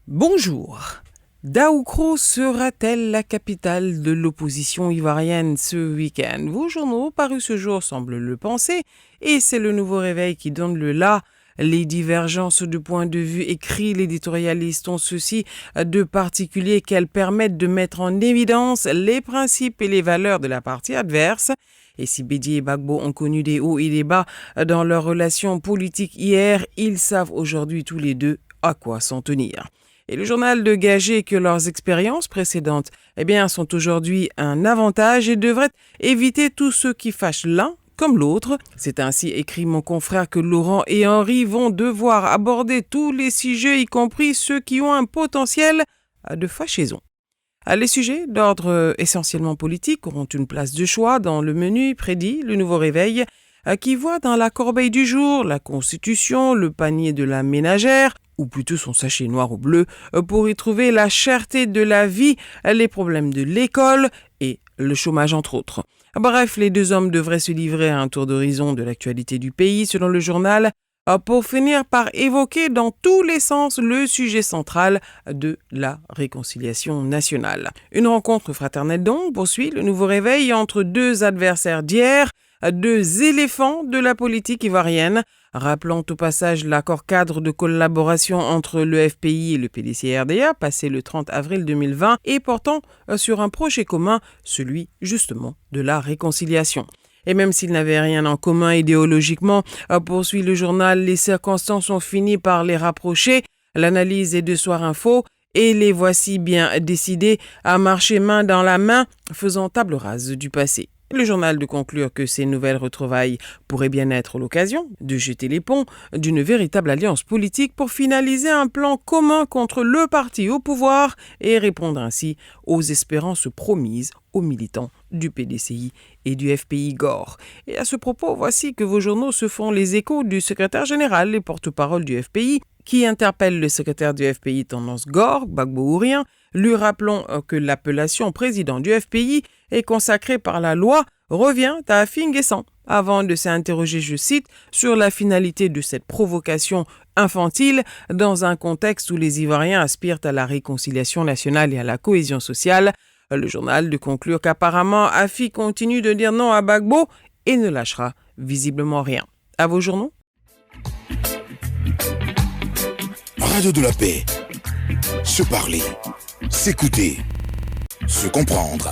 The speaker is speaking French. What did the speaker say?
Bonjour. Daoukro sera-t-elle la capitale de l'opposition ivoirienne ce week-end? Vos journaux parus ce jour semblent le penser et c'est le nouveau réveil qui donne le là. Les divergences de points de vue, écrit l'éditorialiste, ont ceci de particulier qu'elles permettent de mettre en évidence les principes et les valeurs de la partie adverse. Et si Bédié et Gbagbo ont connu des hauts et des bas dans leurs relations politiques hier, ils savent aujourd'hui tous les deux à quoi s'en tenir. Et le journal de gager que leurs expériences précédentes sont aujourd'hui un avantage et devraient éviter tous ceux qui fâchent l'un comme l'autre. C'est ainsi, écrit mon confrère, que Laurent et Henri vont devoir aborder tous les sujets, y compris ceux qui ont un potentiel de fâchaison. Les sujets d'ordre essentiellement politique auront une place de choix dans le menu, prédit le nouveau réveil, qui voit dans la corbeille du jour la Constitution, le panier de la ménagère, ou plutôt son sachet noir ou bleu, pour y trouver la cherté de la vie, les problèmes de l'école et le chômage entre autres. Bref, les deux hommes devraient se livrer à un tour d'horizon de l'actualité du pays, selon le journal, pour finir par évoquer dans tous les sens le sujet central de la réconciliation nationale. Une rencontre fraternelle donc, poursuit le nouveau réveil, entre deux adversaires d'hier, deux éléphants de la politique ivoirienne, rappelant au passage l'accord cadre de collaboration entre le FPI et le PDC-RDA, passé le 30 avril 2020, et portant sur un projet commun, celui justement de la réconciliation. Et même s'ils n'avaient rien en commun idéologiquement, poursuit le journal, les circonstances ont fini par les rapprocher. L'analyse est de Soir Info et les voici bien décidés à marcher main dans la main, faisant table rase du passé. Le journal de conclure que ces nouvelles retrouvailles pourraient bien être l'occasion de jeter les ponts d'une véritable alliance politique pour finaliser un plan commun contre le parti au pouvoir et répondre ainsi aux espérances promises aux militants du PDCI et du FPI GOR. Et à ce propos, voici que vos journaux se font les échos du secrétaire général et porte-parole du FPI qui interpelle le secrétaire du FPI tendance GOR, Gbagbo ou rien, lui rappelons que l'appellation président du FPI est consacrée par la loi, revient à Finguessan, avant de s'interroger, je cite, sur la finalité de cette provocation infantile dans un contexte où les Ivoiriens aspirent à la réconciliation nationale et à la cohésion sociale. Le journal de conclure qu'apparemment Afi continue de dire non à Gbagbo et ne lâchera visiblement rien. À vos journaux. Radio de la paix. Se parler, s'écouter, se comprendre.